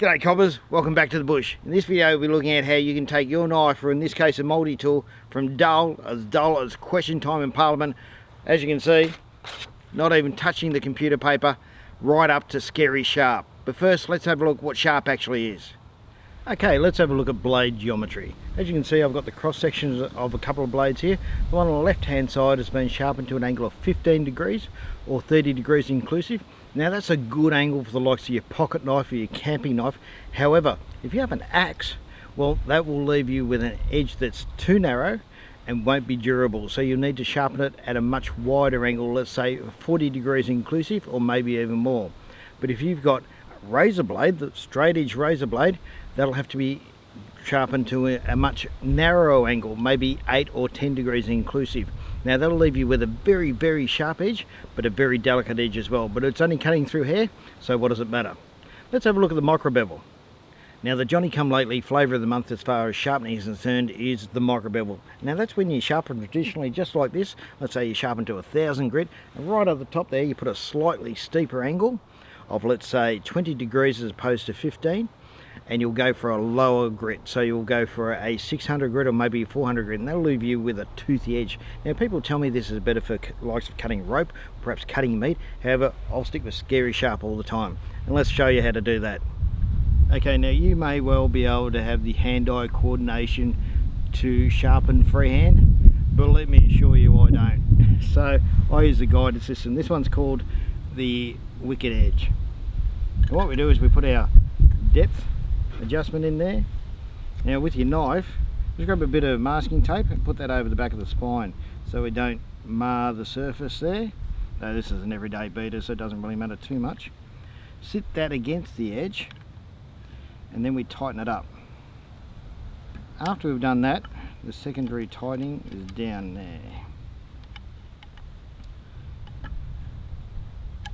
G'day cobbers, welcome back to the bush. In this video we'll be looking at how you can take your knife, or in this case a multi-tool, from dull as question time in Parliament, as you can see, not even touching the computer paper, right up to scary sharp. But first let's have a look what sharp actually is. Okay, let's have a look at blade geometry. As you can see, I've got the cross sections of a couple of blades here. The one on the left hand side has been sharpened to an angle of 15 degrees or 30 degrees inclusive. Now that's a good angle for the likes of your pocket knife or your camping knife. However, if you have an axe, well, that will leave you with an edge that's too narrow and won't be durable. So you'll need to sharpen it at a much wider angle, let's say 40 degrees inclusive or maybe even more. But if you've got a razor blade, the straight edge razor blade, that'll have to be sharpened to a much narrower angle, maybe 8 or 10 degrees inclusive. Now that'll leave you with a very sharp edge, but a very delicate edge as well. But it's only cutting through hair, so what does it matter? Let's have a look at the micro bevel. Now the Johnny come lately flavour of the month as far as sharpening is concerned is the micro bevel. Now that's when you sharpen traditionally just like this. Let's say you sharpen to 1000 grit, and right at the top there you put a slightly steeper angle of, let's say, 20 degrees as opposed to 15. And you'll go for a lower grit, so you'll go for a 600 grit or maybe a 400 grit, and that'll leave you with a toothy edge. Now people tell me this is better for likes of cutting rope, perhaps cutting meat. However, I'll stick with scary sharp all the time, and let's show you how to do that. Okay, now you may well be able to have the hand-eye coordination to sharpen freehand, but let me assure you I don't. So I use the guided system. This one's called the Wicked Edge. And what we do is we put our depth adjustment in there. Now with your knife, just grab a bit of masking tape and put that over the back of the spine so we don't mar the surface there. Now this is an everyday beater, so it doesn't really matter too much. Sit that against the edge and then we tighten it up. After we've done that, the secondary tightening is down there.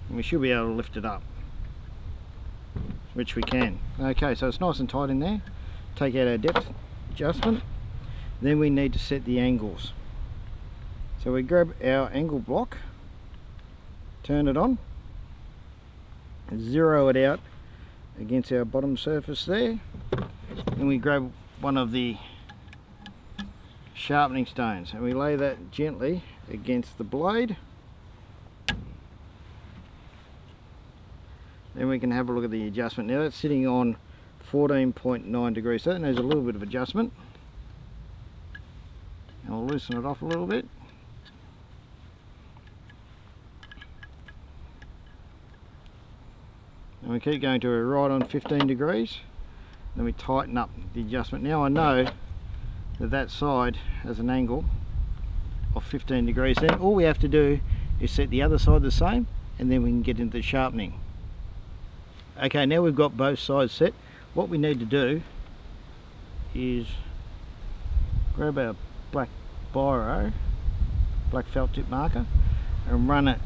And we should be able to lift it up, which we can. Okay, so it's nice and tight in there. Take out our depth adjustment. Then we need to set the angles. So we grab our angle block, turn it on, and zero it out against our bottom surface there. Then we grab one of the sharpening stones and we lay that gently against the blade. Then we can have a look at the adjustment. Now that's sitting on 14.9 degrees, so that needs a little bit of adjustment. And we'll loosen it off a little bit. And we keep going to a right on 15 degrees. Then we tighten up the adjustment. Now I know that that side has an angle of 15 degrees. Then all we have to do is set the other side the same, and then we can get into the sharpening. Okay, now we've got both sides set. What we need to do is grab our black biro, black felt tip marker, and run it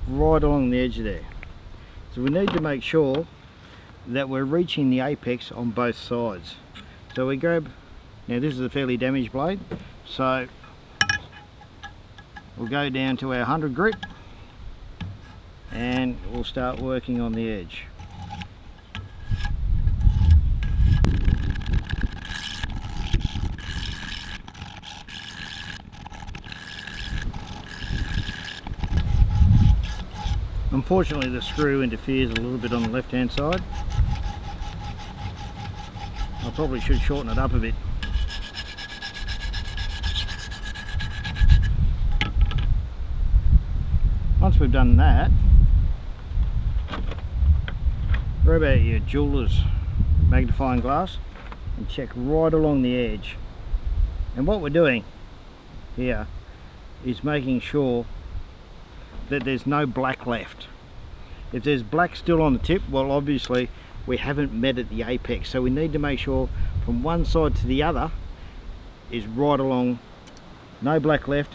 right along the edge there. So we need to make sure that we're reaching the apex on both sides. So we grab, now this is a fairly damaged blade, so we'll go down to our 100 grit and we'll start working on the edge. Unfortunately the screw interferes a little bit on the left hand side. I probably should shorten it up a bit. Once we've done that, grab out your jeweler's magnifying glass and check right along the edge. And what we're doing here is making sure that there's no black left. If there's black still on the tip, well obviously we haven't met at the apex, so we need to make sure from one side to the other is right along, no black left,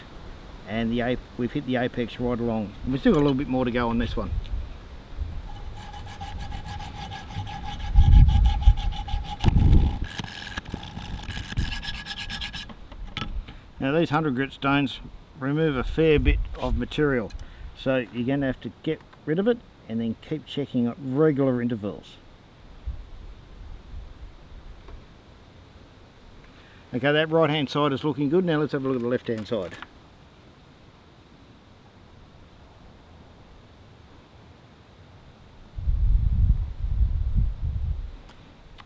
and we've hit the apex right along. And we've still got a little bit more to go on this one. Now these 100 grit stones remove a fair bit of material, so you're going to have to get rid of it and then keep checking at regular intervals. Okay, that right hand side is looking good. Now let's have a look at the left hand side.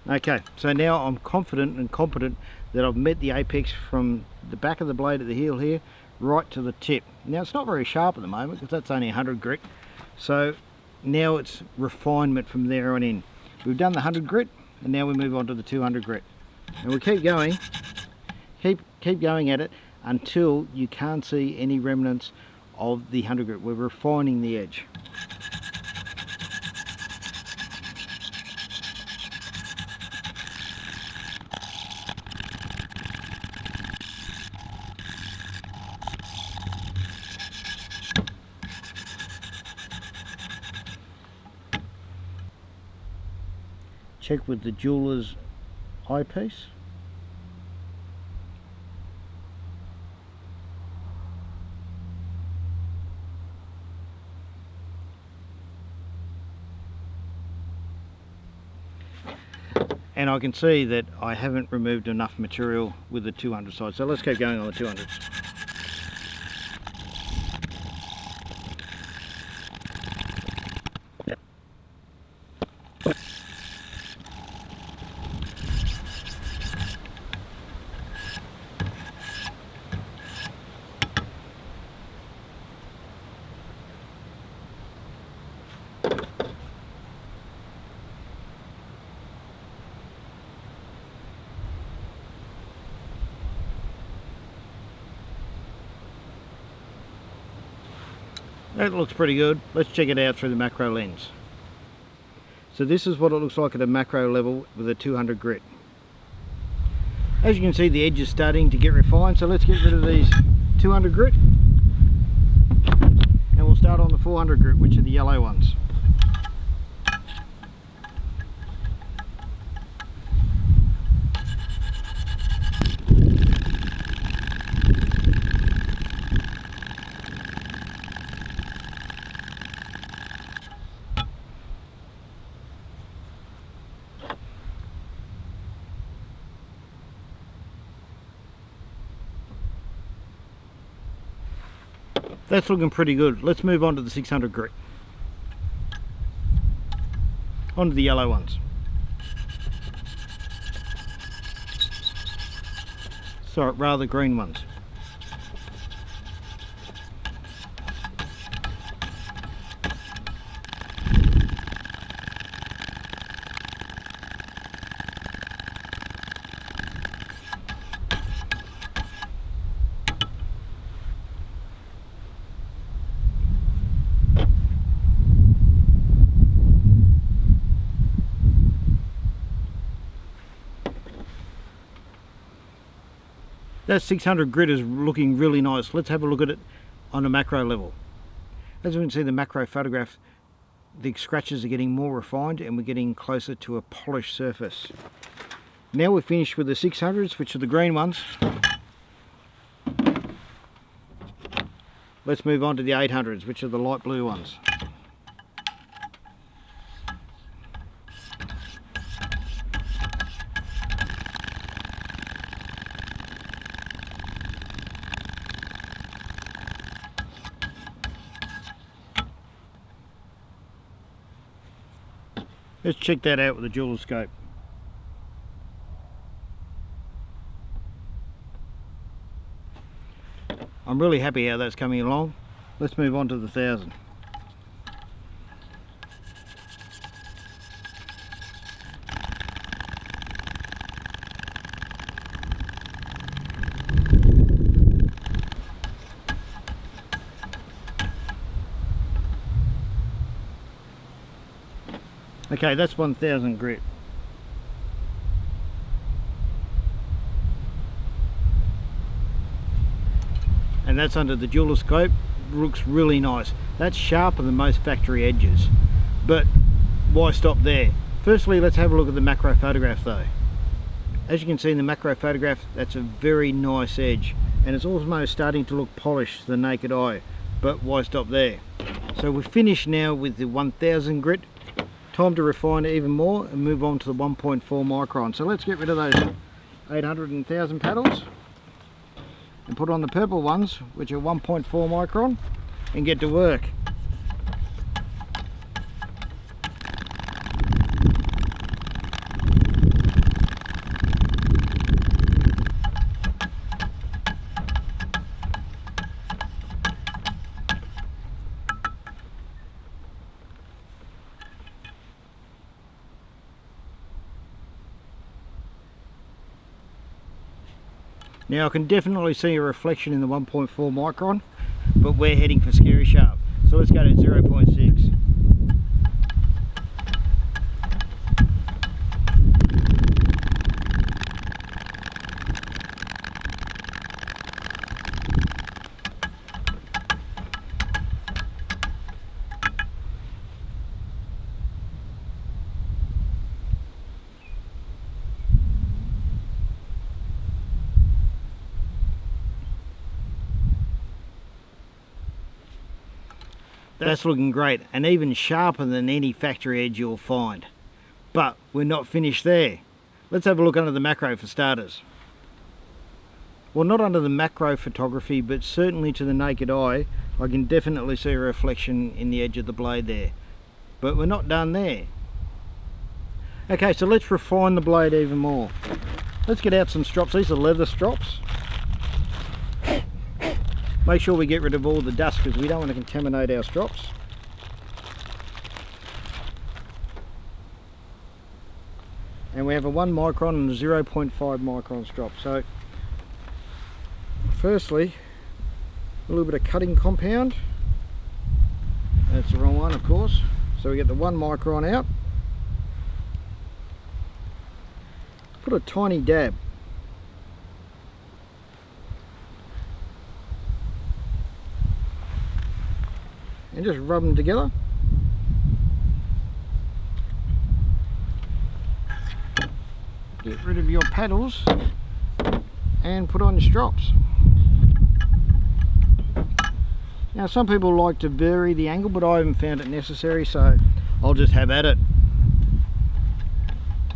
Okay, so now I'm confident and competent that I've met the apex from the back of the blade at the heel here right to the tip. Now it's not very sharp at the moment because that's only 100 grit, so now it's refinement from there on in. We've done the 100 grit and now we move on to the 200 grit, and we keep going, keep going at it until you can't see any remnants of the 100 grit. We're refining the edge. Check with the jeweler's eyepiece. And I can see that I haven't removed enough material with the 200 side, so let's keep going on the 200s. That looks pretty good. Let's check it out through the macro lens. So this is what it looks like at a macro level with a 200 grit. As you can see, the edge is starting to get refined, so let's get rid of these 200 grit and we'll start on the 400 grit, which are the yellow ones. That's looking pretty good. Let's move on to the 600 grit. Onto the yellow ones. Sorry, rather green ones. That 600 grit is looking really nice. Let's have a look at it on a macro level. As you can see, the macro photograph, the scratches are getting more refined and we're getting closer to a polished surface. Now we're finished with the 600s, which are the green ones. Let's move on to the 800s, which are the light blue ones. Let's check that out with the jeweler's scope. I'm really happy how that's coming along. Let's move on to the 1000. Okay, that's 1000 grit. And that's under the jeweler scope. Looks really nice. That's sharper than most factory edges. But why stop there? Firstly, let's have a look at the macro photograph though. As you can see in the macro photograph, that's a very nice edge. And it's almost starting to look polished to the naked eye. But why stop there? So we're finished now with the 1000 grit. Time to refine it even more and move on to the 1.4 micron. So let's get rid of those 800 and 1000 paddles, and put on the purple ones, which are 1.4 micron, and get to work. Now I can definitely see a reflection in the 1.4 micron, but we're heading for scary sharp. So let's go to 0.6. That's looking great, and even sharper than any factory edge you'll find. But we're not finished there. Let's have a look under the macro for starters. Well, not under the macro photography, but certainly to the naked eye, I can definitely see a reflection in the edge of the blade there. But we're not done there. Okay, so let's refine the blade even more. Let's get out some strops. These are leather strops. Make sure we get rid of all the dust because we don't want to contaminate our strops. And we have a 1 micron and a 0.5 micron strop. So firstly, a little bit of cutting compound. That's the wrong one, of course. So we get the 1 micron out. Put a tiny dab. And just rub them together. Get rid of your paddles and put on your strops. Now some people like to vary the angle, but I haven't found it necessary, so I'll just have at it.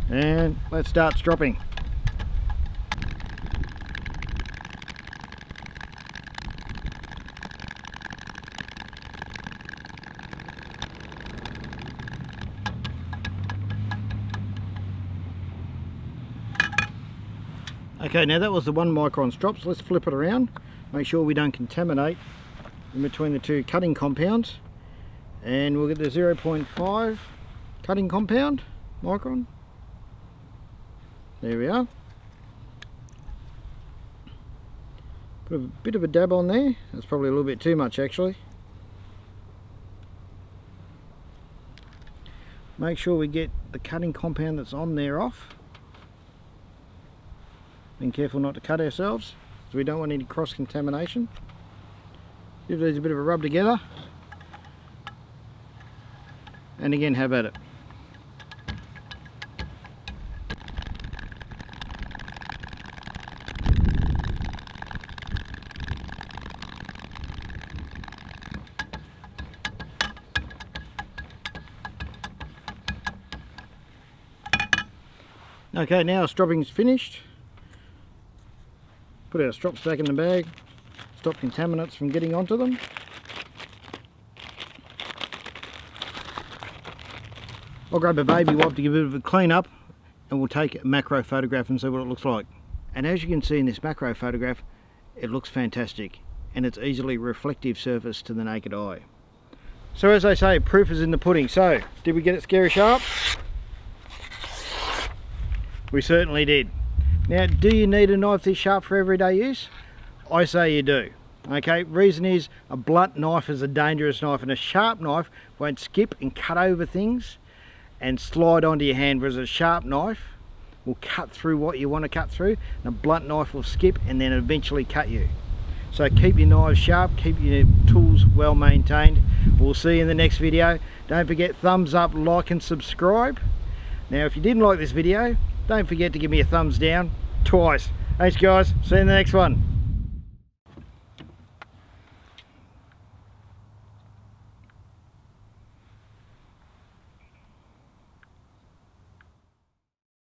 And let's start stropping. Okay, now that was the 1 micron strops. Let's flip it around. Make sure we don't contaminate in between the two cutting compounds. And we'll get the 0.5 cutting compound, micron. There we are. Put a bit of a dab on there. That's probably a little bit too much actually. Make sure we get the cutting compound that's on there off. Being careful not to cut ourselves, so we don't want any cross contamination. Give these a bit of a rub together, and again have at it. Okay, now our stropping's finished. Put our strops back in the bag, stop contaminants from getting onto them. I'll grab a baby wipe to give it a bit of a clean up, and we'll take a macro photograph and see what it looks like. And as you can see in this macro photograph, it looks fantastic, and it's easily reflective surface to the naked eye. So as they say, proof is in the pudding. So, did we get it scary sharp? We certainly did. Now, do you need a knife this sharp for everyday use? I say you do. Okay, reason is a blunt knife is a dangerous knife, and a sharp knife won't skip and cut over things and slide onto your hand, whereas a sharp knife will cut through what you want to cut through, and a blunt knife will skip and then eventually cut you. So keep your knives sharp, keep your tools well maintained. We'll see you in the next video. Don't forget, thumbs up, like and subscribe. Now if you didn't like this video, don't forget to give me a thumbs down twice. Thanks guys, see you in the next one.